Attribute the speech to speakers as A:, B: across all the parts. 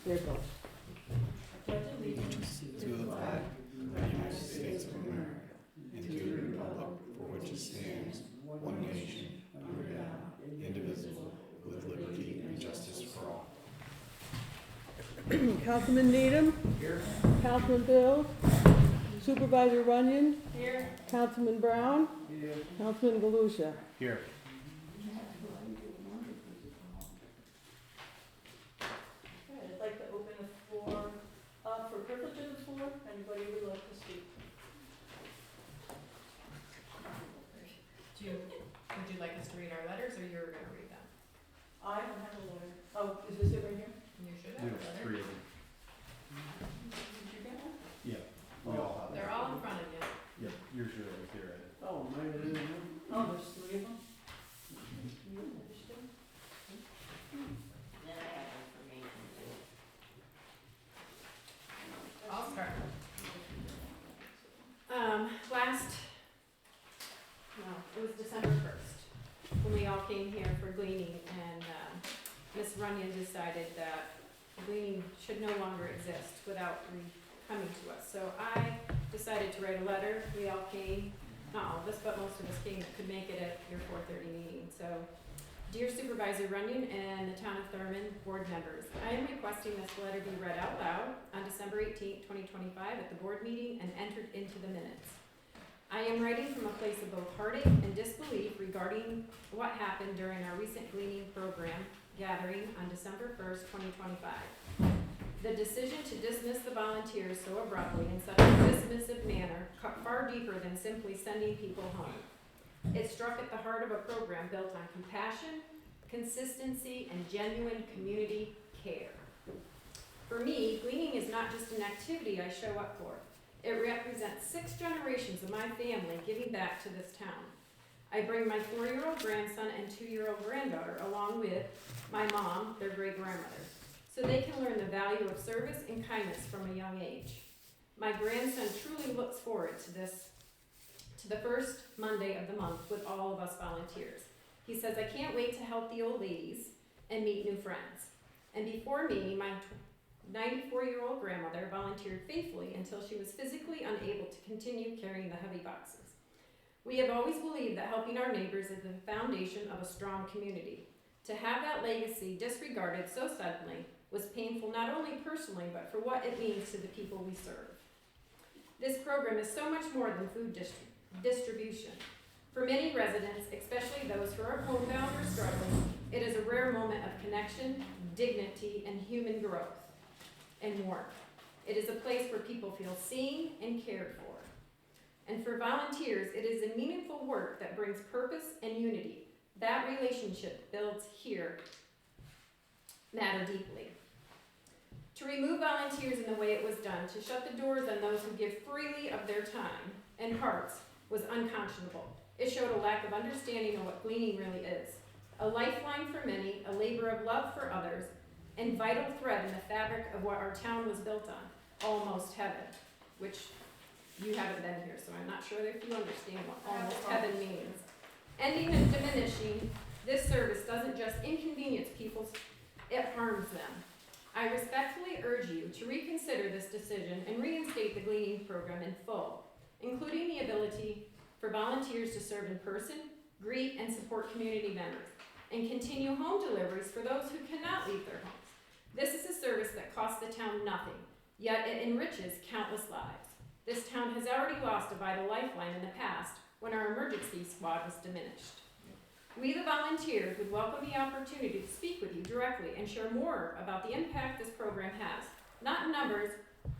A: There it goes.
B: I pledge allegiance to the flag of the United States of America and to the republic for which it stands, one nation, under God, indivisible, with liberty and justice for all.
A: Councilman Needham?
B: Here.
A: Councilman Bills? Supervisor Runyon?
C: Here.
A: Councilman Brown?
B: Here.
A: Councilman Galusha?
B: Here.
C: I'd like to open the floor up for privilege of the floor. Anybody would like to speak?
D: Would you like us to read our letters, or you're gonna read them?
C: I don't have a lawyer. Oh, is this it right here?
D: You should
B: We
D: have a
B: have
D: letter.
B: 3 of them.
C: Did you get one?
B: Yeah. We all have
D: They're all in front of you.
B: Yep, yours are right there.
C: Oh, mine is. Oh, there's 3 of them? You understand?
D: I'll start. It was December 1st, when we all came here for gleaning, and Ms. Runyon decided that gleaning should no longer exist without coming to us. So I decided to write a letter. We all came, not all of us, but most of us came that could make it at your 4:30 meeting. So, dear Supervisor Runyon and the Town of Thurman board members, I am requesting this letter be read out loud on December 18th, 2025 at the board meeting and entered into the minutes. I am writing from a place of both heartache and disbelief regarding what happened during our recent gleaning program gathering on December 1st, 2025. The decision to dismiss the volunteers so abruptly in such a dismissive manner cut far deeper than simply sending people home. It struck at the heart of a program built on compassion, consistency, and genuine community care. For me, gleaning is not just an activity I show up for. It represents 6 generations of my family giving back to this town. I bring my 4-year-old grandson and 2-year-old granddaughter along with my mom, their great-grandmother, so they can learn the value of service and kindness from a young age. My grandson truly looks forward to the first Monday of the month with all of us volunteers. He says, I can't wait to help the old ladies and meet new friends. And before me, my 94-year-old grandmother volunteered faithfully until she was physically unable to continue carrying the heavy boxes. We have always believed that helping our neighbors is the foundation of a strong community. To have that legacy disregarded so suddenly was painful not only personally, but for what it means to the people we serve. This program is so much more than food distribution. For many residents, especially those who are homebound or struggling, it is a rare moment of connection, dignity, and human growth and warmth. It is a place where people feel seen and cared for. And for volunteers, it is a meaningful work that brings purpose and unity. That relationship builds here matter deeply. To remove volunteers in the way it was done, to shut the doors on those who give freely of their time and hearts was unconscionable. It showed a lack of understanding of what gleaning really is. A lifeline for many, a labor of love for others, and vital thread in the fabric of what our town was built on, almost heaven, which you haven't been here, so I'm not sure if you understand what almost heaven means. Ending and diminishing this service doesn't just inconvenience people, it harms them. I respectfully urge you to reconsider this decision and reinstate the gleaning program in full, including the ability for volunteers to serve in person, greet and support community members, and continue home deliveries for those who cannot leave their homes. This is a service that costs the town nothing, yet it enriches countless lives. This town has already lost a vital lifeline in the past when our emergency squad was diminished. We, the volunteers, would welcome the opportunity to speak with you directly and share more about the impact this program has, not in numbers,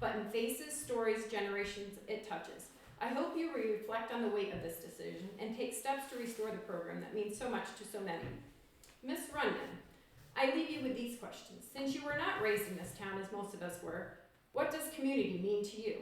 D: but in faces, stories, generations it touches. I hope you reflect on the weight of this decision and take steps to restore the program that means so much to so many. Ms. Runyon, I leave you with these questions. Since you were not raised in this town as most of us were, what does community mean to you?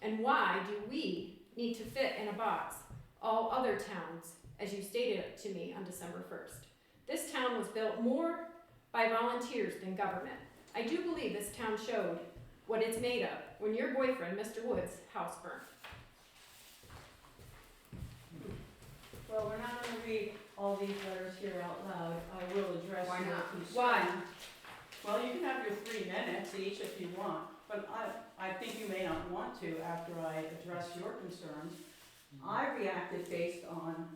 D: And why do we need to fit in a box all other towns, as you stated it to me on December 1st? This town was built more by volunteers than government. I do believe this town showed what it's made of when your boyfriend, Mr. Wood's, house burned.
C: Well, we're not gonna read all these letters here out loud. I will address
D: Why
C: your
D: not?
C: concern.
D: Why?
C: Well, you can have your 3 minutes each if you want, but I think you may not want to after I address your concerns. I reacted based on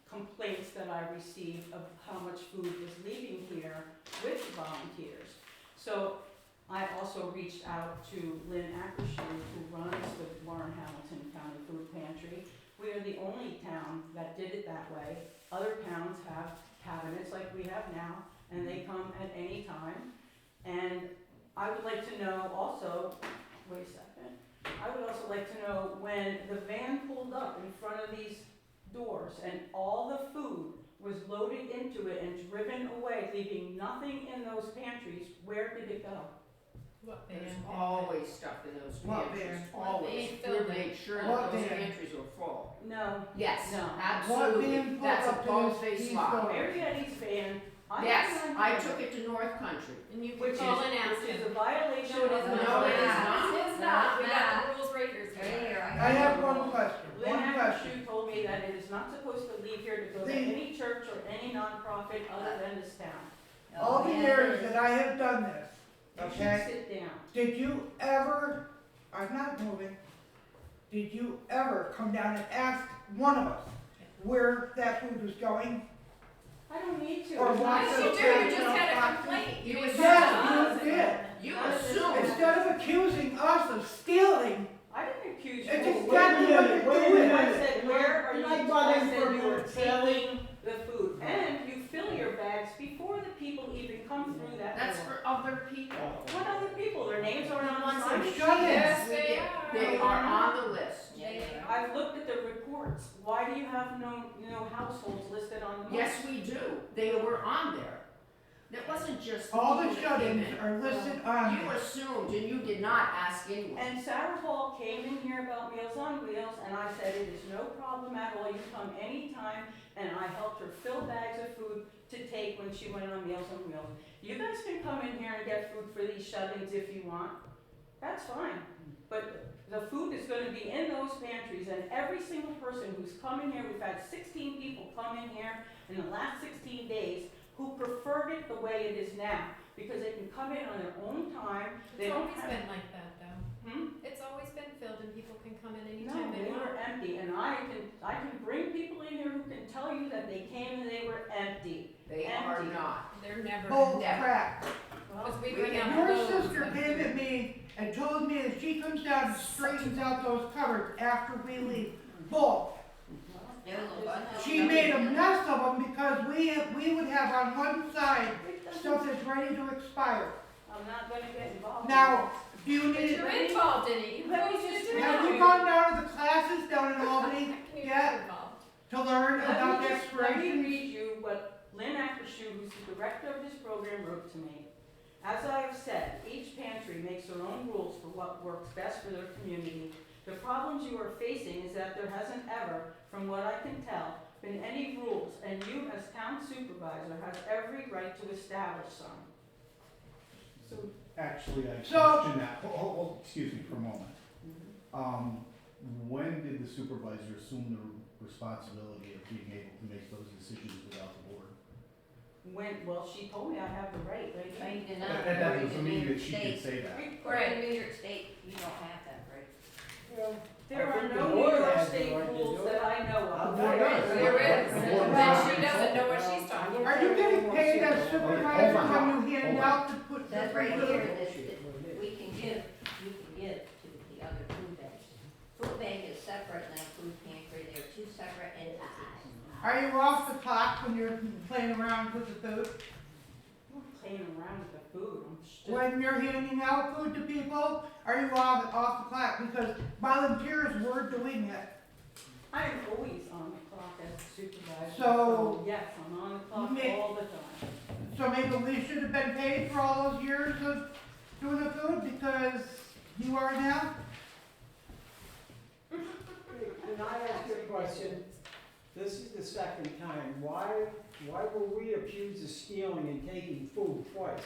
C: complaints that I received of how much food was leaving here with the volunteers. So I also reached out to Lynn Ackershoe, who runs the Warren Hamilton County Food Pantry. We are the only town that did it that way. Other towns have cabinets like we have now, and they come at any time. And I would like to know also, wait a second, I would also like to know when the van pulled up in front of these doors and all the food was loaded into it and driven away, leaving nothing in those pantries, where did it go?
D: What
E: There's
D: van?
E: always stuff in those
F: What
E: pantries,
F: van?
E: always.
D: What van?
E: We made sure
F: What
E: that those
F: van?
E: pantries were full.
C: No.
E: Yes,
C: No.
F: What
E: absolutely,
F: van pulled
E: that's a
F: up to
E: bold-faced
F: these
E: lie.
F: doors?
C: Marietta's van, I
E: Yes,
C: have
E: I
C: an
E: took
C: idea,
E: it to North Country.
D: And you can
C: which
D: call and
C: is,
D: ask
C: which is
D: him.
C: a violation
D: No, it
C: of
D: is
C: the.
D: not.
E: No, it is not.
D: It is not. We got the rules right here.
F: I have one question,
C: Lynn
F: one question.
C: Ackershoe told me that it is not supposed to leave here to go to
F: The-
C: any church or any nonprofit other than this town.
F: All the years that I have done this,
C: You should
F: okay,
C: sit down.
F: did you ever, I'm not moving, did you ever come down and ask one of us where that food was going?
C: I don't need to.
F: Or
C: It's
F: why
C: not
D: Yes,
F: so
D: you
C: supposed
D: do,
C: to
D: you
C: be
D: just
C: done.
D: had a complaint.
E: You
D: made
E: was-
D: fun
F: Yes,
D: of us.
F: you did.
E: You
C: Not in this
E: assume.
C: town.
F: Instead of accusing us of stealing,
C: I didn't accuse you.
F: it's
C: of
F: exactly what you're
A: wait a
F: doing.
A: minute.
C: I said, where are you,
A: Can I butt
C: I
A: in
C: said
A: for a
C: you were
A: minute, Sally?
C: taking the food, and you fill your bags before the people even come through that
E: That's
C: door.
E: for other people.
C: What other people, their names aren't on the sign?
F: Shut it.
D: Yes,
E: We
D: they
E: did.
D: are.
E: They are on the list.
C: I've looked at the reports, why do you have no households listed on the list?
E: Yes, we do. They were on there. That wasn't just.
F: All the
E: people that came
F: shut-ins
E: in.
F: are listed on
E: You
F: there.
E: assumed and you did not ask anyone.
C: And Sarah Hall came in here about Meals on Wheels, and I said, it is no problem at all, you come anytime, and I helped her fill bags of food to take when she went on Meals on Wheels. You guys can come in here and get food for these shut-ins if you want, that's fine. But the food is gonna be in those pantries, and every single person who's come in here, we've had 16 people come in here in the last 16 days who preferred it the way it is now, because they can come in on their own time, they
D: It's
C: don't
D: always
C: have.
D: been like that, though. It's always been filled and people can come in
C: No,
D: anytime
C: they
D: they want.
C: were empty, and I can bring people in here who can tell you that they came and they were empty.
E: They are
C: empty.
E: not.
D: They're never.
F: Bull
E: Never.
F: crap.
D: Because we
E: We
D: bring
E: can-
D: out
F: Your
D: those
F: sister
D: that
F: came
D: do.
F: at me and told me that she comes down and straightens out those cupboards after we leave. Bull. She made a mess of them because we would have on one side stuff that's ready to expire.
C: I'm not gonna get involved.
F: Now, do you
D: But
F: need,
D: you're involved in it. You
C: Let me
D: posted
C: just-
D: it.
F: have you gone down to the classes down in Albany
D: Can you
F: yet
D: get involved?
F: to learn about the
C: Let me
F: expiration?
C: read you what Lynn Ackershoe, who's the director of this program, wrote to me. As I have said, each pantry makes their own rules for what works best for their community. The problems you are facing is that there hasn't ever, from what I can tell, been any rules, and you as town supervisor has every right to establish some. So,
B: Actually, I
F: So-
B: question that. Hold, excuse me for a moment. When did the supervisor assume the responsibility of being able to make those decisions without the board?
C: well, she told me I have the right, right?
B: That doesn't mean that she can say that.
D: Right.
G: In New York State, you don't have that, right?
A: Well,
C: There
A: I
C: are
A: think
C: no
A: the
C: New
A: board
C: York
A: has the
C: State
A: right to
C: rules
A: do it.
C: that I know of.
A: There is.
D: There is.
B: The board
D: And
F: does.
D: she doesn't know what she's talking about.
F: Are you getting paid as supervisor
B: Hold on.
F: when you hand
B: Hold on.
F: out to put the
G: That's right
F: food?
G: here, that we can give, you can give to the other food banks. Food bank is separate than a food pantry, they're two separate entities.
F: Are you off the clock when you're playing around with the food?
C: I'm not playing around with the food, I'm just.
F: When you're handing out food to people, are you off the clock? Because volunteers were doing it.
C: I am always on the clock as a supervisor.
F: So-
C: Yes, I'm on the clock
F: May-
C: all the time.
F: So maybe we should have been paid for all those years of doing the food because you are now?
A: Can I ask you a question? This is the second time. Why were we accused of stealing and taking food twice?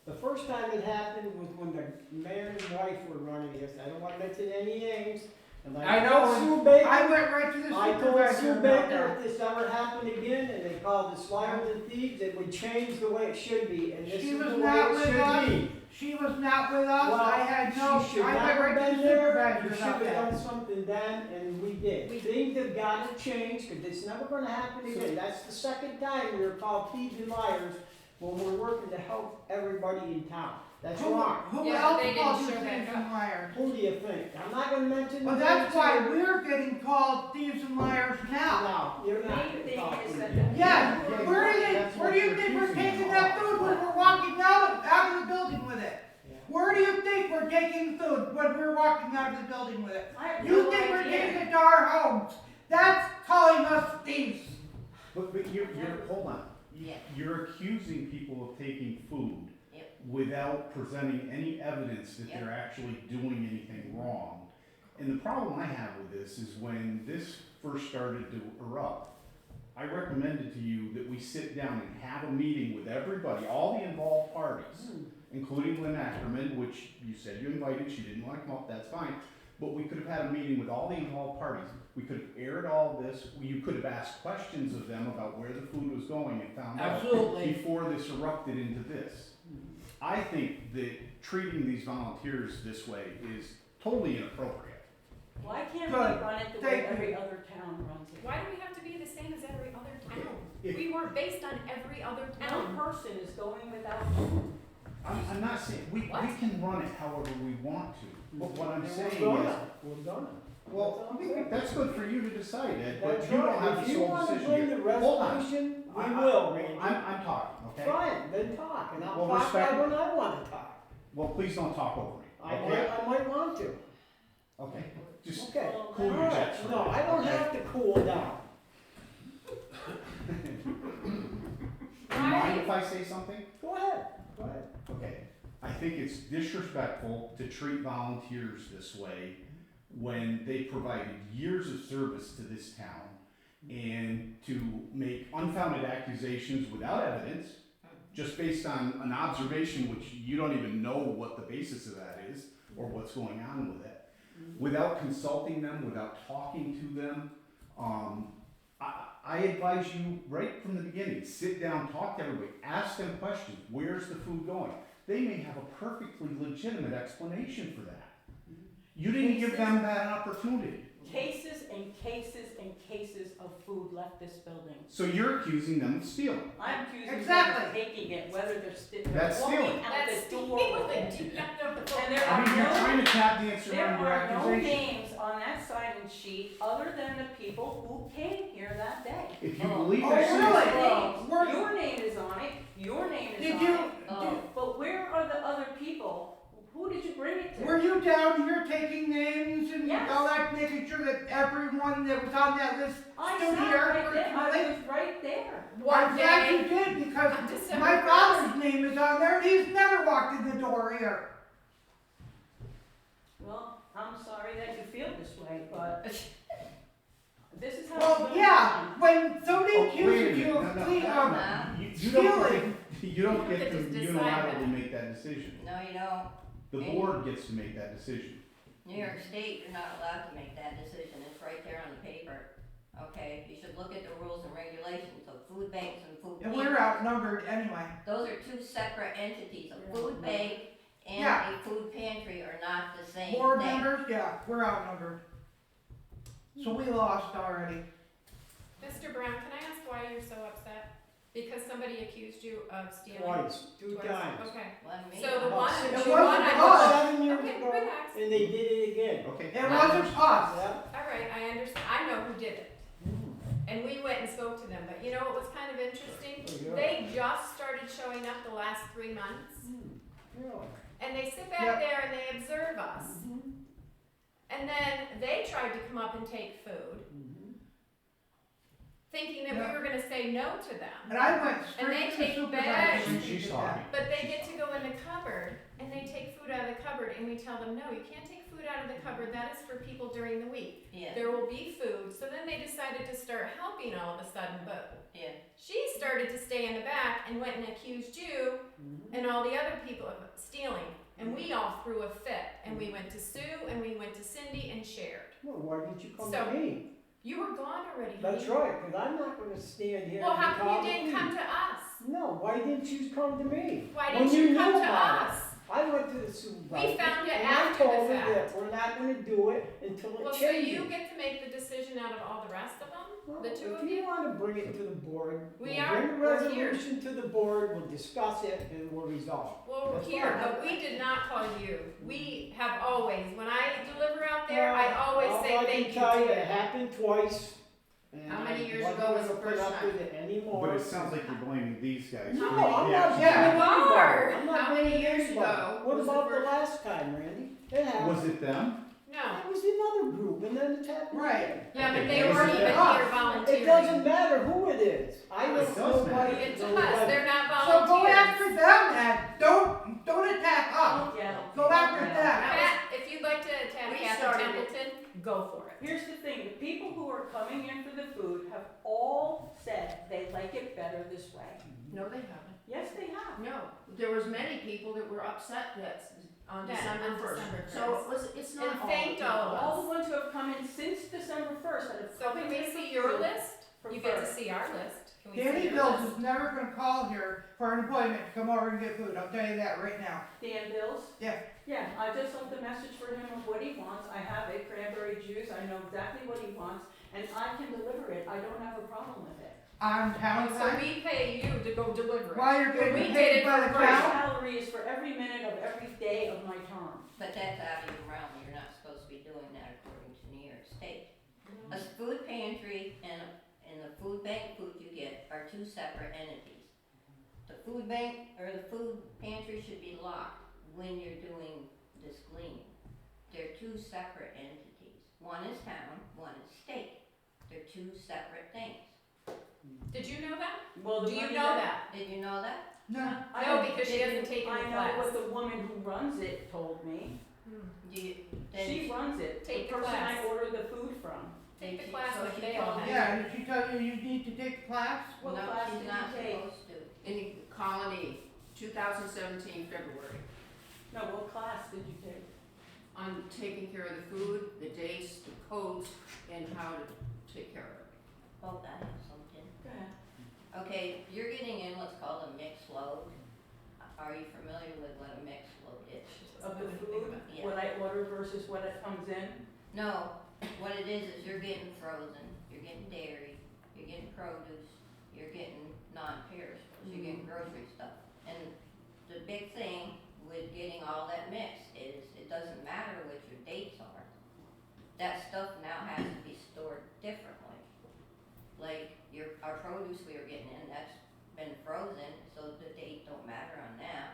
A: The first time it happened was when the man and wife were running this. I don't want to mention any names, And
F: I know,
A: told Sue Baker,
F: I went right to the
A: I told
F: supervisor
A: Sue
F: about
A: Baker
F: that.
A: if this ever happened again and they called us liars and thieves, it would change the way it should be, and this
F: She
A: is
F: was
A: the way
F: not
A: it
F: with
A: should
F: us.
A: be.
F: She was not with us,
A: Well,
F: I had no,
A: she should
F: I
A: not
F: went
A: have
F: right to
A: been
F: the
A: there.
F: supervisor
A: You should
F: about
A: have
F: that.
A: done something then, and we did. Things have got to change, because it's never gonna happen again. That's the second time we were called thieves and liars when we're working to help everybody in town. That's wrong.
F: Who
D: Yeah,
F: else
D: but they
F: called
D: didn't
F: you
D: show
F: thieves
D: back
F: and liars?
A: Who do you think? I'm not gonna mention.
F: Well,
A: the
F: that's
A: names
F: why
A: here.
F: we're getting called thieves and liars now.
A: No, you're not.
C: Main thing
A: talking
C: is
A: to
C: that
A: me.
C: the-
F: Yeah,
A: Yeah,
F: where do you,
A: that's
F: where
A: what
F: do you
A: you're
F: think we're
A: accusing
F: taking
A: me
F: that
A: of.
F: food when we're walking out of the building with it?
A: Yeah.
F: Where do you think we're taking food when we're walking out of the building with it?
C: I have
F: You
C: no
F: think we're
C: idea.
F: taking it to our homes? That's calling us thieves.
B: But you're, hold on.
G: Yeah.
B: You're accusing people of taking food
G: Yep.
B: without presenting any evidence that
G: Yep.
B: they're actually doing anything wrong. And the problem I have with this is when this first started to erupt, I recommended to you that we sit down and have a meeting with everybody, all the involved parties, including Lynn Ackerman, which you said you invited, she didn't want to come up, that's fine. But we could have had a meeting with all the involved parties. We could have aired all this, you could have asked questions of them about where the food was going and found out
F: Absolutely.
B: before this erupted into this. I think that treating these volunteers this way is totally inappropriate.
C: Why can't
F: Good.
C: we run it the way
F: Thank you.
C: every other town runs it?
D: Why do we have to be the same as every other town?
B: If-
D: We weren't based on every other
C: One
D: town.
C: person is going without food.
B: I'm not saying, we can run it however we want to, but what I'm
A: And
B: saying
A: we're
B: is,
A: gonna. We're gonna.
B: well, that's good for you to decide, Ed, but
A: That's
B: you don't
A: right.
B: have
A: If
B: the
A: you
B: sole
A: wanna
B: decision
A: bring
B: here.
A: the
B: Hold on.
A: resolution, we
B: I-
A: will, Randy.
B: I'm talking, okay?
A: Fine, then talk, and I'll
B: Well,
A: talk
B: respect-
A: about when I wanna talk.
B: Well, please don't talk over me,
A: I
B: okay?
A: might want to.
B: Okay, just
A: Okay.
B: cool your
A: All right.
B: jets for a
A: No,
B: minute,
A: I don't
B: okay?
A: have to cool down.
B: Do you mind if I say something?
A: Go ahead, go ahead.
B: Okay, I think it's disrespectful to treat volunteers this way when they provided years of service to this town and to make unfounded accusations without evidence, just based on an observation which you don't even know what the basis of that is or what's going on with it, without consulting them, without talking to them. I advise you right from the beginning, sit down, talk to everybody, ask them questions. Where's the food going? They may have a perfectly legitimate explanation for that. You didn't give them that opportunity.
C: Cases and cases and cases of food left this building.
B: So you're accusing them of stealing.
C: I'm accusing them
F: Exactly.
C: of taking it, whether they're
B: That's
C: walking
B: stealing.
C: out
D: That's
C: the door
D: stealing.
C: with it. And there
B: I mean, you're
C: are
B: trying
C: no,
B: to tap dance
C: there
B: around your
C: are no
B: accusation.
C: names on that sign-in sheet other than the people who came here that day.
B: If you
G: Oh.
B: believe
F: Oh,
B: they're
F: really?
B: saying,
C: Names.
F: We're-
C: Your name is on it, your name is
F: Did
C: on
F: you,
C: it.
G: Oh.
C: But where are the other people? Who did you bring it to?
F: were you down here taking names and
C: Yes.
F: all that, making sure that everyone that was on that list
C: I
F: stood
C: sat
F: here?
C: right there, I
F: virtually?
C: was right there.
F: I'm
D: One
F: glad you
D: day,
F: did, because
D: on December
F: my
D: 1st.
F: father's name is on there, and he's never walked in the door here.
C: Well, I'm sorry that you feel this way, but this is how.
F: Well,
C: it's
F: yeah,
C: done.
F: when somebody
B: oh, wait a
F: accuses you
B: minute,
F: of
B: no,
F: clean,
B: no,
G: Nah.
B: you don't
F: stealing.
B: get, you don't
D: You
B: get
D: get
B: to
D: to decide
B: unilaterally
D: that.
B: make that decision.
G: No, you don't.
B: The board gets to make that decision.
G: New York State, you're not allowed to make that decision, it's right there on the paper. Okay, you should look at the rules and regulations of food banks and food
F: And
G: pantries.
F: we're outnumbered anyway.
G: Those are two separate entities, a food bank and
F: Yeah.
G: a food pantry are not the same
F: Board
G: thing.
F: members, yeah, we're outnumbered. So we lost already.
D: Mr. Brown, can I ask why you're so upset? Because somebody accused you of stealing?
A: Twice, two
D: Twice.
A: times.
D: Okay.
G: Wasn't me.
D: So the
A: About
D: one,
A: six-
D: the
F: It
D: one
F: wasn't
D: I
F: us.
A: 7 years
D: Okay,
A: ago,
D: relax.
A: and they did it again.
B: Okay.
F: It wasn't us.
A: Yeah.
D: All right, I understand, I know who did it. And we went and spoke to them, but you know what was kind of interesting?
A: Oh, yeah.
D: They just started showing up the last 3 months,
A: Really?
D: and they sit back
F: Yep.
D: there and they observe us. And then they tried to come up and take food, thinking that
F: Yeah.
D: we were gonna say no to them.
F: And I went
D: And they
F: straight to the
D: take
F: supervisor.
D: bags.
F: when
B: She's
F: did
B: talking.
D: But they get to go in the cupboard, and they take food out of the cupboard, and we tell them, no, you can't take food out of the cupboard, that is for people during the week.
G: Yeah,
D: There will be food, so then they decided to start helping all of a sudden, but
G: yeah.
D: she started to stay in the back and went and accused you and all the other people of stealing. And we all threw a fit, and we went to Sue, and we went to Cindy and shared.
A: Well, didn't you come
D: So-
A: to me?
D: You were gone already.
A: That's
D: honey.
A: right, because I'm not gonna stand here
D: Well,
A: and
D: how come
A: talk
D: you didn't
A: to
D: come to us?
A: No, why didn't you come to me?
D: Why
A: When
D: didn't you
A: knew
D: come to
A: about it.
D: us?
A: I went to the supervisor.
D: We found it
A: and
D: after
A: I
D: the
A: told her
D: fact.
A: that we're not gonna do it until it
D: Well, so
A: changes.
D: you get to make the decision out of all the rest of them?
A: Well,
D: The two of
A: If you
D: you?
A: wanna bring it to the board,
D: We
A: we'll
D: are-
A: bring the
D: we're here.
A: resolution to the board, we'll discuss it, and we'll resolve.
D: Well, we're
A: That's
D: here,
A: fine.
D: but we did not call you. We have always, when I deliver out there, I always
A: All
D: say
A: I
D: thank
A: can
D: you
A: tell
D: to
A: you,
D: you.
A: it happened twice. And
E: How many
A: I
E: years
A: wasn't
E: ago was
A: gonna
E: the
A: put
E: first
A: up
E: time?
A: with it anymore.
B: But it sounds like you're blaming these guys.
A: No,
B: for
A: I'm
B: the
A: not
B: actions.
A: blaming
D: You
A: anybody.
D: are.
A: I'm not
E: How many
A: blaming
E: years
A: anybody.
E: ago
A: What
E: was the
A: about the
E: first-
A: last time, Randy? It happened.
B: Was it them?
D: No.
A: It was another group, and then it happened
F: Right.
A: again.
D: Yeah, but
B: Okay,
D: they
B: was
D: weren't
B: it
D: even
B: us?
D: here
A: It
D: volunteering.
A: doesn't matter who it is. I
B: It
A: don't
B: does
A: know why.
B: matter.
D: It's
A: no,
D: us,
A: why-
D: they're not
F: So
D: volunteers.
F: go after them then, don't attack us,
C: Yeah.
F: go after them.
D: Pat, if you'd like to attack
E: We
D: Kathy
E: started it.
D: Templeton, go for it.
C: Here's the thing, the people who are coming in for the food have all said they like it better this way.
E: No, they haven't.
C: Yes, they have.
E: No, there was many people that were upset that on
D: Yeah,
E: December
D: on
E: first.
D: December
E: So it was, it's not
D: And
E: all.
D: thanked
E: the people.
D: all of us.
C: All the ones who have come in since December 1st that have
D: So
C: come
D: can
C: in
D: we
C: for
D: see your
C: food
D: list? You get to
C: prefer.
D: see our list. Can we see
F: Danny
D: your
F: Bills
D: list?
F: is never gonna call here for an appointment to come over and get food, I'll tell you that right now.
C: Dan Bills?
F: Yeah.
C: Yeah, I just left a message for him of what he wants. I have a cranberry juice, I know exactly what he wants, and I can deliver it. I don't have a problem with it.
F: On town
D: So
F: time,
D: we pay you to go deliver it.
F: while you're
D: We
F: getting
D: did
F: paid
D: it
F: by the
D: for
C: My
D: free.
F: town.
C: salary is for every minute of every day of my term.
G: But that's out of your realm, you're not supposed to be doing that according to New York State. A food pantry and the food bank food you get are two separate entities. The food bank or the food pantry should be locked when you're doing this cleaning. They're two separate entities. One is town, one is state. They're two separate things.
D: Did you know that?
C: Well, the
D: Do you
C: money
D: know that?
G: Did you know that?
F: No,
C: I
D: No,
C: don't-
D: because she hasn't taken the
C: I
D: class.
C: know what the woman who runs it told me.
G: Do you, then
C: She runs it,
D: Take
C: the
D: the
C: person I
D: class.
C: order the food from.
D: Take the
G: she-
D: class
G: so
D: like
G: she
D: they
G: told
D: all
G: me-
D: have.
F: yeah, did she tell you you need to take the class?
C: What
G: No,
C: class
G: she's
C: did
G: not
C: you take?
G: supposed to.
E: In the colony, 2017 February,
C: No, what class did you take?
E: on taking care of the food, the dates, the codes, and how to take care of it.
G: Oh, that is something.
C: Go ahead.
G: Okay, you're getting in what's called a mixed load. Are you familiar with what a mixed load is?
C: Of the food,
G: Yeah.
C: what I order versus what it comes in?
G: No, what it is you're getting frozen, you're getting dairy, you're getting produce, you're getting non-perishables, you're getting grocery stuff. And the big thing with getting all that mixed is it doesn't matter what your dates are. That stuff now has to be stored differently. Like our produce we were getting in, that's been frozen, so the date don't matter on that.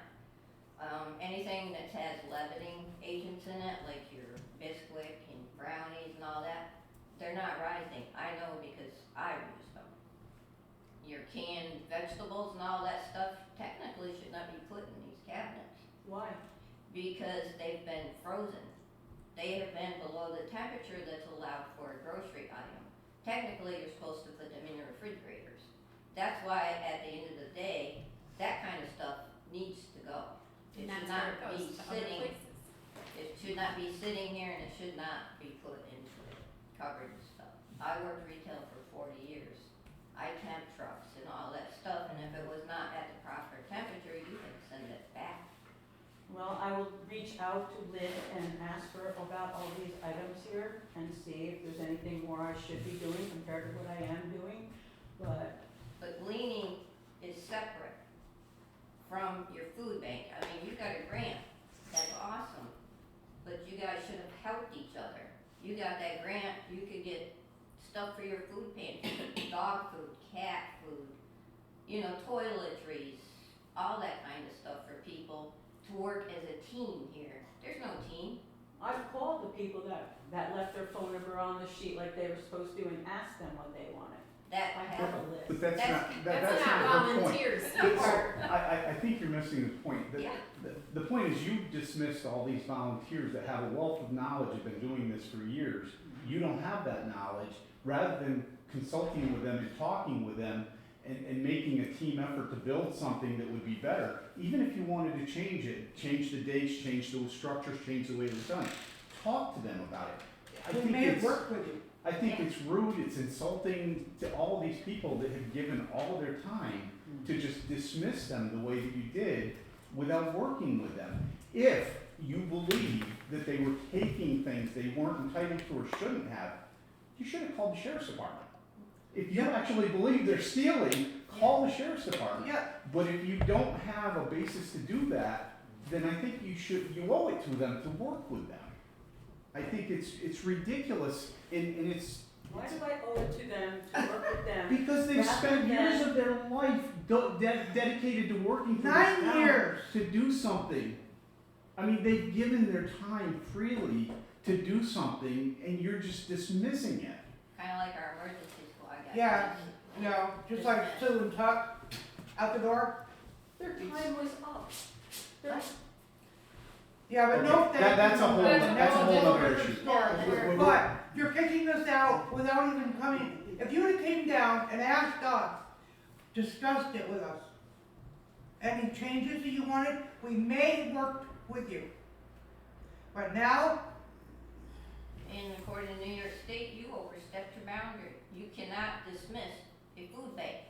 G: Anything that has leavening agents in it, like your Bisquick and brownies and all that, they're not rising. I know because I used them. Your canned vegetables and all that stuff technically should not be put in these cabinets
C: Why?
G: because they've been frozen. They have been below the temperature that's allowed for a grocery item. Technically, you're supposed to put them in your refrigerators. That's why at the end of the day, that kind of stuff needs to go. It
D: And
G: should
D: that's where
G: not
D: it goes
G: be
D: to other
G: sitting,
D: places.
G: it should not be sitting here and it should not be put into it, covered and stuff. I worked retail for 40 years. I temp trucks and all that stuff, and if it was not at the proper temperature, you can send it back.
C: Well, I will reach out to Lynn and ask her about all these items here and see if there's anything more I should be doing compared to what I am doing. But
G: But gleaning is separate from your food bank. I mean, you got a grant, that's awesome, but you guys should have helped each other. You got that grant, you could get stuff for your food pantry, dog food, cat food, you know, toiletries, all that kind of stuff for people to work as a team here. There's no team.
C: I've called the people that left their phone number on the sheet like they were supposed to and asked them what they wanted.
G: That
C: I have a list.
B: But that's
G: That's-
B: not,
D: That's
B: that's
D: not
B: not her point.
D: volunteers.
B: It's- I think you're missing the point.
G: Yeah.
B: The point is you dismissed all these volunteers that have a wealth of knowledge, have been doing this for years. You don't have that knowledge. Rather than consulting with them and talking with them and making a team effort to build something that would be better, even if you wanted to change it, change the dates, change those structures, change the way it was done, talk to them about it. I
F: We
B: think
F: may have
B: it's,
F: worked with you.
B: I think it's rude, it's insulting to all these people that have given all their time to just dismiss them the way that you did without working with them. If you believe that they were taking things they weren't entitled to or shouldn't have, you should have called the sheriff's department. If you actually believe they're stealing, call the sheriff's department.
F: Yeah,
B: But if you don't have a basis to do that, then I think you owe it to them to work with them. I think it's ridiculous, and it's,
C: Why do I owe it to them to work with them?
B: because they've spent years of their life dedicated to working for this
F: 9
B: town
F: years.
B: to do something. I mean, they've given their time freely to do something, and you're just dismissing it.
G: Kinda like our emergency squad guys.
F: Yeah, no, just like Sue and Tuck out the door.
C: Their time was up. Their-
F: Yeah, but no,
B: Okay, that's a whole, that's a whole other
F: different
B: issue.
F: story.
B: We're-
F: But you're kicking us out without even coming, if you would've came down and asked us, discussed it with us, any changes that you wanted, we may have worked with you. But now,
G: And according to New York State, you overstepped your boundary. You cannot dismiss a food bank.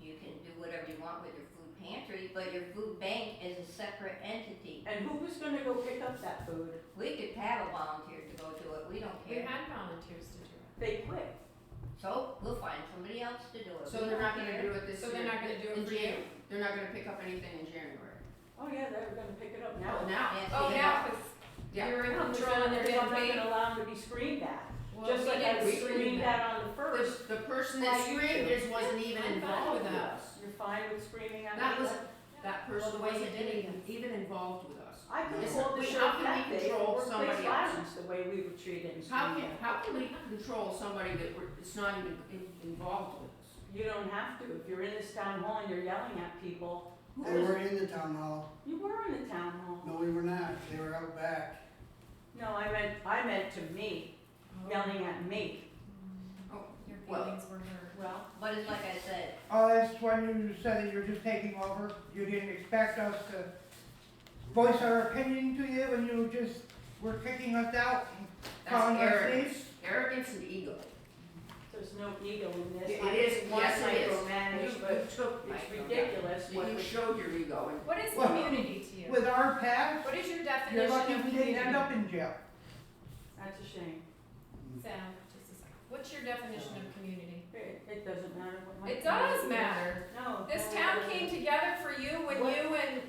G: You can do whatever you want with your food pantry, but your food bank is a separate entity.
C: And who was gonna go pick up that food?
G: We could have a volunteer to go do it, we don't
D: We
G: care.
D: had volunteers to do it.
C: They quit.
G: So, we'll find somebody else to do it.
E: So they're not gonna do it this year?
D: So they're not gonna do it
E: in
D: for you?
E: January. They're not gonna pick up anything in January.
C: Oh yeah, they were gonna pick it up now.
E: Oh, now?
G: Yes,
D: Oh,
G: they
D: yeah,
G: are.
D: 'cause
E: Yeah.
D: you're in
C: I'm
D: control and they're
C: not
D: getting paid.
C: gonna allow them to be screamed at.
D: Well,
C: Just
D: we
C: like I
D: didn't
C: was
D: scream
C: screamed
D: that.
C: at on the first.
E: The person
C: Why
E: that
C: you
E: screamed
C: two?
E: just wasn't even
C: I'm fine
E: involved with
C: that.
E: us.
C: You're fine with screaming at me?
E: That was, that
D: Well,
E: person
D: the way
E: wasn't
D: you did it.
E: even involved with us.
C: I could
E: Listen,
C: call the
E: how
C: sheriff
E: can
C: that
E: we
C: day for
E: control
C: workplace
E: somebody else?
C: violence, the way we were treated and
E: How
C: screamed
E: can,
C: at.
E: how can we control somebody that it's not even involved with us?
C: You don't have to. If you're in this town hall and you're yelling at people,
H: They were in the town hall.
C: you were in the town hall.
H: No, we were not. They were out back.
C: No, I meant to me, yelling at me.
E: Oh,
D: Your
E: well,
D: feelings were hurt.
C: Well,
G: But it's like I said,
F: oh, that's when you said that you were just taking over, you didn't expect us to voice our opinion to you, and you just were kicking us out and calling
E: that's
F: us
E: arrogance,
F: thieves.
E: arrogance and ego.
C: there's no ego in this.
E: It
C: I
E: is,
C: didn't want
E: yes
C: to
E: it is.
C: micromanage,
E: You
C: but
E: took my
C: it's ridiculous what
E: You
C: was.
E: showed your ego and
D: What is
F: Well,
D: community to you?
F: With our past,
D: What is your
F: you're
D: definition
F: lucky
D: of
F: we didn't end
D: community?
F: up in jail.
C: That's a shame.
D: Sam, just a second. What's your definition of community?
C: It doesn't matter what my.
D: It does matter.
C: No.
D: This
C: no,
D: town
C: it
D: came
C: doesn't.
D: together for you when
C: What?
D: you and,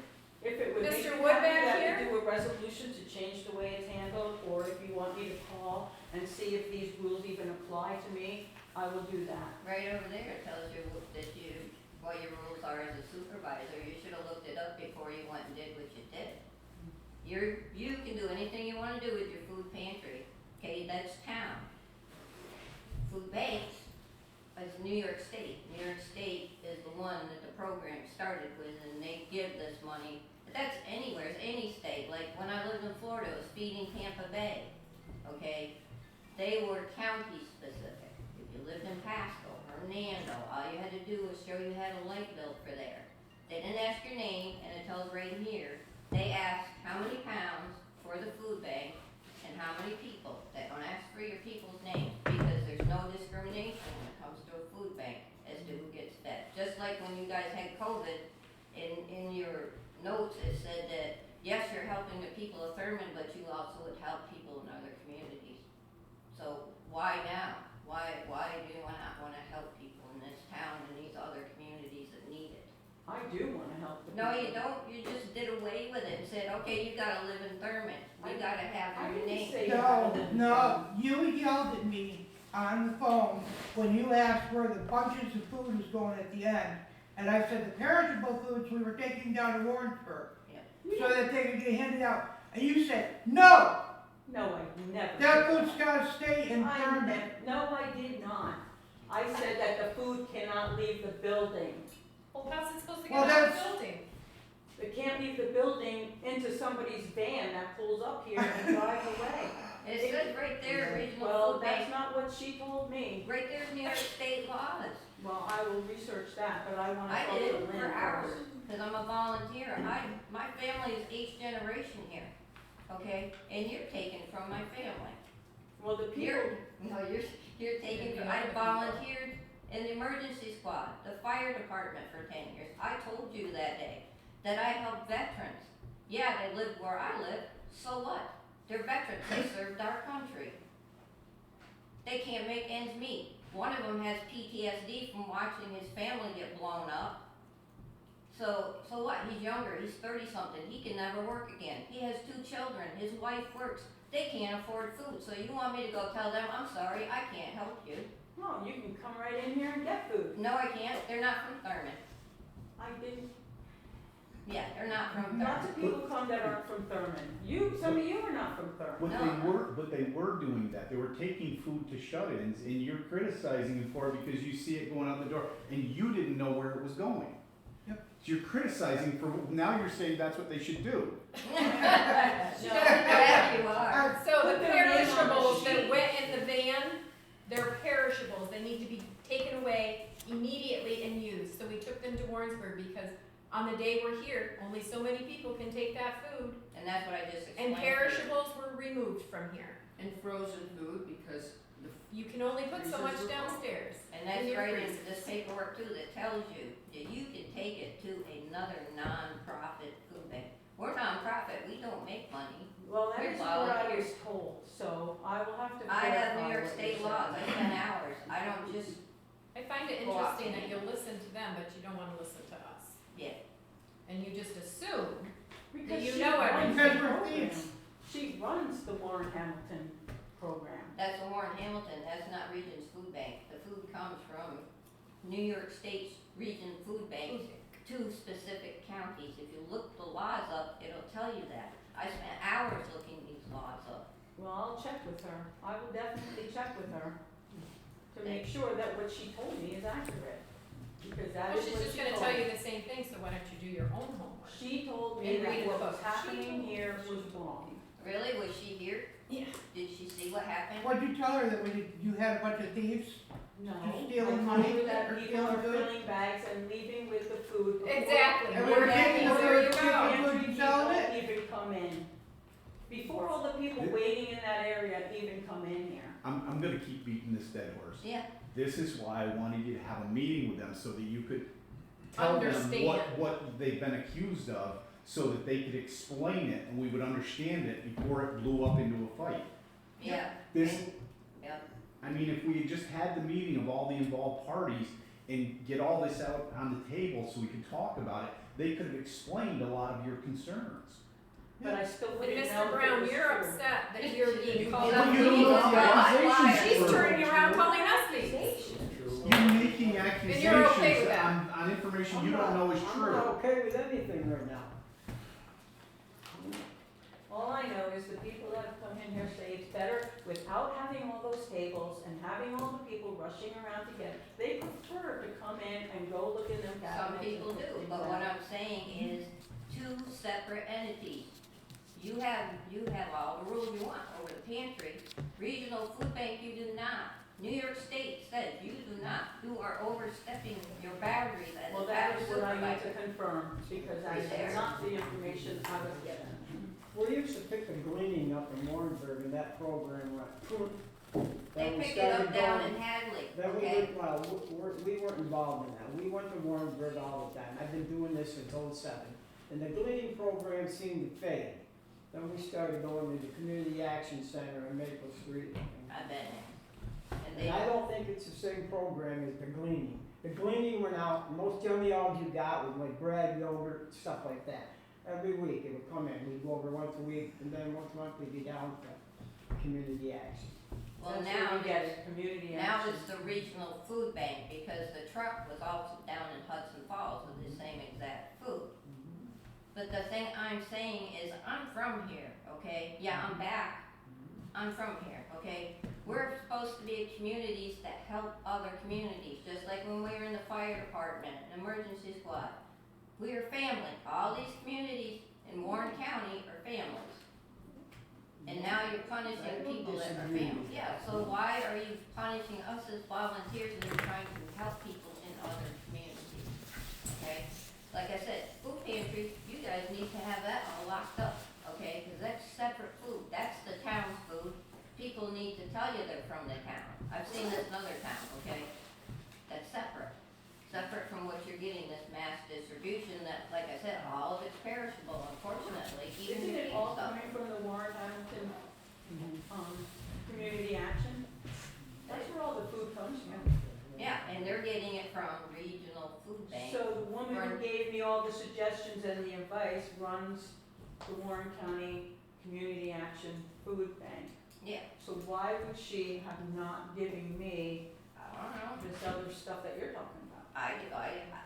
C: If it would make
D: Mr.
C: you
D: Wood
C: happy
D: back
C: that
D: here?
C: we do a resolution to change the way it's handled, or if you want me to call and see if these rules even apply to me, I will do that.
G: right over there, it tells you that what your rules are as a supervisor. You should have looked it up before you went and did what you did. You can do anything you wanna do with your food pantry, okay, that's town. Food banks is New York State. New York State is the one that the program started with, and they give this money. But that's anywhere, it's any state. Like when I lived in Florida, it was Feeding Tampa Bay, okay? They were county specific. If you lived in Pasco, Hernando, all you had to do was show you had a light bill for there. They didn't ask your name, and it tells right here. They asked how many pounds for the food bank and how many people. They don't ask for your people's names because there's no discrimination when it comes to a food bank as to who gets fed. Just like when you guys had COVID, in your notes it said that, yes, you're helping the people of Thurman, but you also would help people in other communities. So why now? Why do you not wanna help people in this town and these other communities that need it?
C: I do wanna help the
G: No,
C: people.
G: you don't, you just did away with it and said, okay, you gotta live in Thurman, you gotta have
C: I
G: your
C: didn't
G: name.
C: say
F: No,
C: that.
F: no, you yelled at me on the phone when you asked where the bunches of food was going at the end. And I said the perishable foods we were taking down to Warrensburg, so that they could get handed out. And you said, no,
C: No, I never.
F: that
C: said
F: food's gotta stay in
C: I
F: Thurman.
C: no, I did not. I said that the food cannot leave the building.
D: well, how's it supposed to
F: Well,
D: get out of the
F: that's-
D: building?
C: It can't leave the building into somebody's van that pulls up here and drives away.
G: It says right there, regional
C: Well,
G: food
C: that's
G: bank,
C: not what she told me.
G: right there's New York State laws.
C: Well, I will research that, but I wanna
G: I
C: talk to
G: did
C: Lynn
G: for hours,
C: first.
G: cause I'm a volunteer. My family is 8th generation here, okay? And you're taken from my family.
C: Well, the people,
G: You're taking, I volunteered in the emergency squad, the fire department for 10 years. I told you that day that I helped veterans. Yeah, they live where I live, so what? They're veterans, they served our country. They can't make ends meet. One of them has PTSD from watching his family get blown up. So what? He's younger, he's 30-something, he can never work again. He has 2 children, his wife works. They can't afford food, so you want me to go tell them, I'm sorry, I can't help you.
C: no, you can come right in here and get food.
G: No, I can't, they're not from Thurman.
C: I didn't,
G: Yeah, they're not from
C: lots
G: Thurman.
C: of people come that aren't from Thurman. Some of you are not from Thurman.
B: But they were doing that. They were taking food to shut-ins, and you're criticizing them for it because you see it going out the door, and you didn't know where it was going.
F: Yep.
B: So you're criticizing for, now you're saying that's what they should do.
G: Yeah, you are.
D: So the
C: Put their name on the
D: perishables that
C: sheet.
D: went in the van, they're perishables, they need to be taken away immediately and used. So we took them to Warrensburg because on the day we're here, only so many people can take that food.
G: And that's what I just explained.
D: And perishables were removed from here.
E: And frozen food, because the
D: You can only put so much downstairs.
G: And that's
D: in your
G: right in
D: freezers.
G: this paperwork too that tells you that you can take it to another non-profit food bank. We're non-profit, we don't make money.
C: Well, that
G: We're
C: is what I was
G: volunteers.
C: told, so I will have to
G: I have
C: verify
G: New York
C: what
G: state
C: you're
G: laws, I
C: saying.
G: spend hours, I don't just,
D: I find it
G: Go out.
D: interesting that you'll listen to them, but you don't wanna listen to us.
G: yeah.
D: And you just assume.
C: Because
D: You
C: she
D: know
C: runs
F: everything.
C: the program. She runs the Warren Hamilton program.
G: That's the Warren Hamilton, that's not Regions Food Bank. The food comes from New York State's Region Food Banks to specific counties. If you look the laws up, it'll tell you that. I spent hours looking these laws up.
C: Well, I'll check with her. I will definitely check with her to make sure that what she told me is accurate. Because that
D: Well,
C: is
D: she's
C: what
D: just
C: she
D: gonna
C: told
D: tell
C: me.
D: you the same thing, so why don't you do your own homework?
C: She told me
D: And read
C: that
D: the
C: what was
D: book.
C: happening here was wrong.
G: Really? Was she here?
D: Yeah.
G: Did she see what happened?
F: What'd you tell her, that you had a bunch of thieves?
C: No.
F: You're stealing
C: I
F: money
C: told her that
F: or
C: people
F: stealing
C: are
F: food?
C: filling bags and leaving with the food. before-
D: Exactly.
F: And
C: before
F: we're
C: the
F: taking
C: people-
F: over
D: you
C: the
D: go.
F: food
C: pantry
F: and selling
C: people
F: it?
C: even come in. Before all the people waiting in that area even come in here.
B: I'm gonna keep beating this dead horse.
G: Yeah.
B: This is why I wanted you to have a meeting with them so that you could tell them
D: Understand.
B: what they've been accused of, so that they could explain it and we would understand it before it blew up into a fight.
G: Yeah.
B: This,
G: Yeah.
B: I mean, if we had just had the meeting of all the involved parties and get all this out on the table so we could talk about it, they could have explained a lot of your concerns.
C: But I still
D: But
C: wouldn't know
D: Mr.
C: if it
D: Brown,
C: was
D: you're
C: true.
D: upset that you're being called
G: Well,
D: out.
B: you don't know what the accusations
D: She's
B: were.
D: turning around calling us thieves.
B: You're making
D: okay
B: accusations
D: with that?
B: on information you don't know is
A: I'm
B: true.
A: not okay with anything right now.
C: All I know is the people that have come in here say it's better without having all those tables and having all the people rushing around to get it. They prefer to come in and go look in them cabinets.
G: Some people
C: and
G: do,
C: put
G: but
C: things
G: what
C: out.
G: I'm saying is 2 separate entities. You have all the rules you want over the pantry. Regional food bank, you do not. New York State says you do not. You are overstepping your boundaries as
C: Well,
G: a
C: that
G: town
C: is what I need to
G: supervisor.
C: confirm, because that
G: Right there.
C: is not the information I was given.
A: We used to pick the gleaning up in Warrenburg and that program went.
G: They
A: Then we
G: pick it up
A: started
G: down
A: going-
G: in Hadley,
A: Then we
G: okay?
A: went, well, we weren't involved in that. We went to Warrenburg all the time. I've been doing this since '07. And the gleaning program seemed to fade. Then we started going to the Community Action Center on Maple Street.
G: I bet. And
A: And
G: they,
A: I don't think it's the same program as the gleaning. The gleaning went out, most yummy all you got was like bread, yogurt, stuff like that. Every week it would come in. We'd go over once a week, and then once a month we'd be down to Community Action.
G: well,
C: That's
G: now
C: where we get
G: it's,
C: it, community
G: now
C: action.
G: it's the regional food bank, because the truck was also down in Hudson Falls with the same exact food. But the thing I'm saying is, I'm from here, okay? Yeah, I'm back. I'm from here, okay? We're supposed to be communities that help other communities, just like when we were in the fire department, an emergency squad. We are family. All these communities in Warren County are families. And now you're punishing
A: I don't
G: people that are
A: disagree with
G: families. Yeah,
A: that.
G: so why are you punishing us as volunteers and you're trying to help people in other communities? Okay? Like I said, food pantry, you guys need to have that all locked up, okay? Because that's separate food. That's the town's food. People need to from the town. I've seen this in other towns, okay? That's separate from what you're getting, this mass distribution that, like I said, all of it's perishable, unfortunately, even
C: Isn't
G: the
C: it all
G: stuff.
C: coming from the Warren Hamilton, community action? That's where all the food comes from.
G: Yeah, and they're getting it from regional food banks.
C: So the woman who gave me all the suggestions and the advice runs the Warren County Community Action Food Bank.
G: Yeah,
C: So why would she have not given me
G: I don't know.
C: this other stuff that you're talking about?
G: I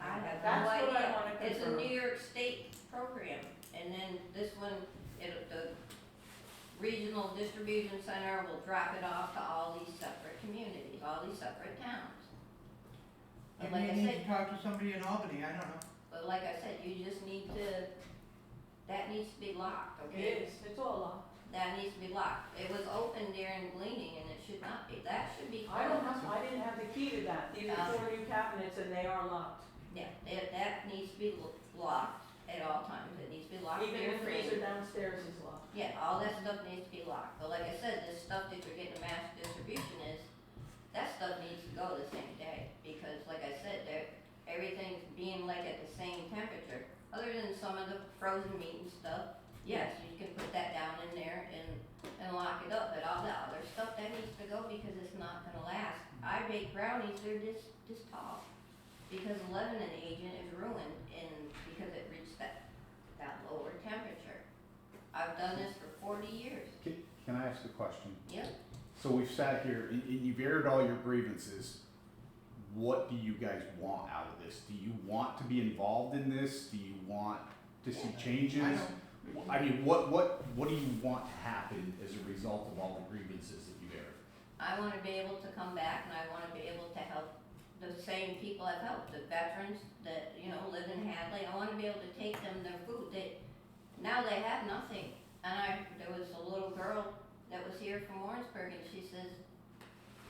G: have
C: That's
G: no
C: what I
G: idea.
C: wanna
G: It's a
C: confirm.
G: New York State program, and then this one, the regional distribution center will drop it off to all these separate communities, all these separate towns. And
F: And
G: like
F: you
G: I
F: need
G: said,
F: to talk to somebody in Albany, I don't know.
G: but like I said, you just need to, that needs to be locked, okay?
C: It is, it's all locked.
G: That needs to be locked. It was open during gleaning and it should not be. That should be
C: I don't
G: closed.
C: have, I didn't have the key to that. These are 4 new cabinets and they are locked.
G: Yeah, that needs to be locked at all times. It needs to be locked
C: Even
G: during
C: the
G: cleaning.
C: freezer downstairs is locked.
G: Yeah, all that stuff needs to be locked, but like I said, this stuff that you're getting mass distribution is, that stuff needs to go the same day, because like I said, everything's being like at the same temperature, other than some of the frozen meat and stuff. Yes, you can put that down in there and lock it up, but all the other stuff, that needs to go because it's not gonna last. I bake brownies, they're this tall, because the leavening agent is ruined because it reached that lower temperature. I've done this for 40 years.
B: Can I ask a question?
G: Yep.
B: So we've sat here and you've aired all your grievances. What do you guys want out of this? Do you want to be involved in this? Do you want to see changes? I mean, what do you want to happen as a result of all the grievances that you've aired?
G: I want to be able to come back and I want to be able to help the same people I've helped, the veterans that, live in Hadley. I want to be able to take them their food. Now they have nothing. And there was a little girl that was here from Warrensburg and she says,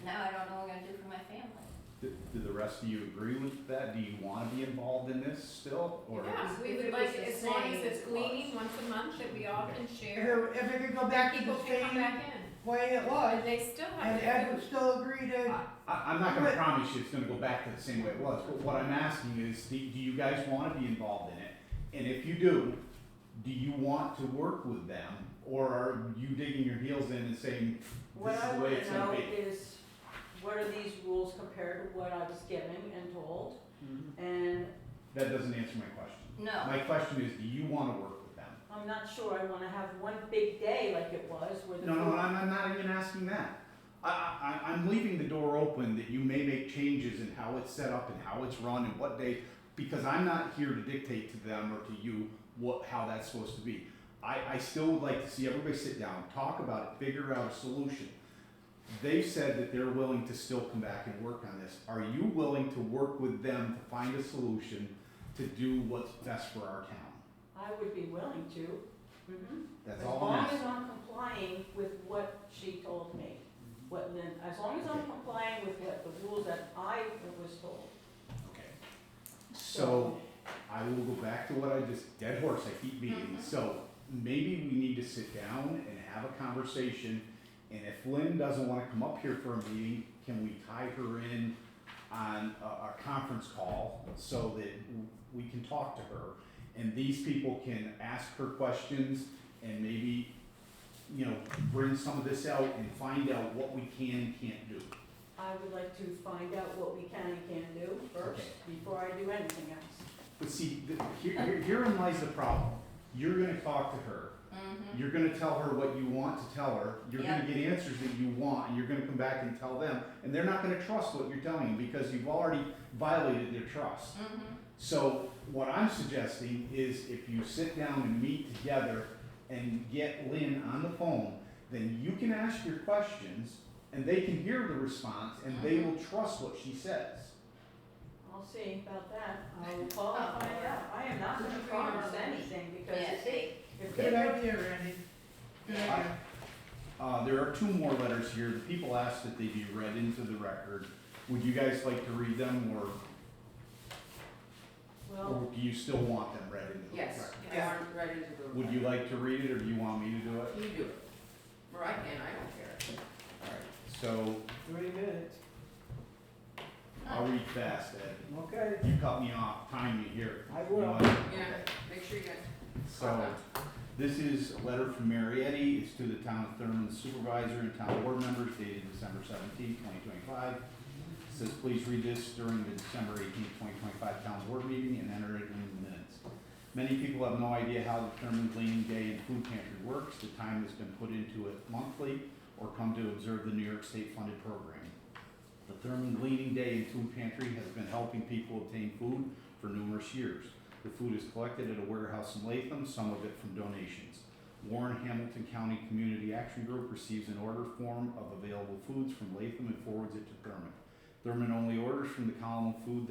G: now I don't know what I'm going to do for my family.
B: Do the rest of you agree with that? Do you want to be involved in this still? Or
D: Yeah, we
C: If
D: would
C: it
D: like,
C: was the
D: as long as
C: same,
D: it's
C: it
D: gleaning
C: was.
D: once a month, that we all can share,
F: If it could go back to
D: people
F: the
D: can come
F: same
D: back in.
F: way it was,
D: And they still have
F: and
D: their
F: Ed
D: food.
F: would still agree to,
B: I'm not going to promise you it's going to go back to the same way it was, but what I'm asking is, do you guys want to be involved in it? And if you do you want to work with them, or are you digging your heels in and saying,
C: What
B: this is
C: I
B: the way
C: wanna
B: it's going
C: know
B: to be?
C: is, what are these rules compared to what I was given and told? And
B: That doesn't answer my question.
G: No.
B: My question is, do you want to work with them?
C: I'm not sure I wanna have one big day like it was where the.
B: No,
C: food-
B: I'm not even asking that. I'm leaving the door open that you may make changes in how it's set up and how it's run and what day, because I'm not here to dictate to them or to you how that's supposed to be. I still would like to see everybody sit down, talk about it, figure out a solution. They've said that they're willing to still come back and work on this. Are you willing to work with them to find a solution to do what's best for our town?
C: I would be willing to. Mhm.
B: That's
C: As
B: all I'm
C: long
B: asking.
C: as I'm complying with what she told me. As long as I'm complying with what the rules that I was told.
B: Okay. So, I will go back to what I just, dead horse, I keep beating. So, maybe we need to sit down and have a conversation, and if Lynn doesn't wanna come up here for a meeting, can we tie her in on a conference call so that we can talk to her? And these people can ask her questions and maybe, bring some of this out and find out what we can and can't do.
C: I would like to find out what we can and can't do first,
B: Okay.
C: before I do anything else.
B: But see, herein lies the problem. You're gonna talk to her.
G: Mm-hmm.
B: You're gonna tell her what you want to tell her, you're gonna
G: Yeah.
B: get answers that you want, and you're gonna come back and tell them, and they're not gonna trust what you're telling them, because you've already violated their trust.
G: Mm-hmm.
B: So, what I'm suggesting is if you sit down and meet together and get Lynn on the phone, then you can ask your questions, and they can hear the response, and they will trust what she says.
C: I'll see about that. I will call and find out. I am not gonna promise anything, because
G: Yeah,
C: if
G: see,
F: good idea, Randy. Good idea.
B: There are two more letters here. The people asked that they be read into the record. Would you guys like to read them, or
C: well,
B: do you still want them read into the record?
E: Yes,
F: Yeah.
E: I want ready to go.
B: Would you like to read it, or do you want me to do it?
E: You do it. Or I can, I don't care.
B: Alright, So
A: 3 minutes,
B: I'll read fast, Ed.
A: okay,
B: You cut me off, time me here.
A: I
B: You
A: will.
B: want-
E: Yeah, make sure you get.
B: So, this is a letter from Mary Eddy. It's to the town of Thurman supervisor and town board members dated December 17, 2025. It says, please read this during the December 18, 2025 town board meeting and enter it in the minutes. Many people have no idea how the Thurman Gleaning Day and Food Pantry works, the time that's been put into it monthly, or come to observe the New York State funded program. The Thurman Gleaning Day and Food Pantry has been helping people obtain food for numerous years. The food is collected at a warehouse in Latham, some of it from donations. Warren Hamilton County Community Action Group receives an order form of available foods from Latham and forwards it to Thurman. Thurman only orders from the column of food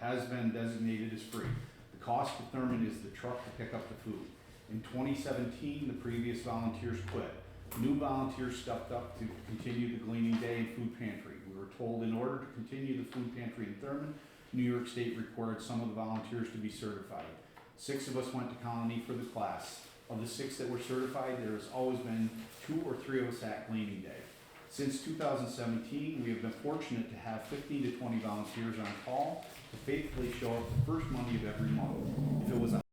B: has been designated as free. The cost to Thurman is the truck to pick up the food. In 2017, the previous volunteers quit. New volunteers stepped up to continue the Gleaning Day and Food Pantry. We were told in order to continue the food pantry in Thurman, New York State required some of the volunteers to be certified. 6 of us went to Colony for the class. Of the 6 that were certified, there has always been 2 or 3 of us at Gleaning Day. Since 2017, we have been fortunate to have 15 to 20 volunteers on call to faithfully show up the first Monday of every month. If it was a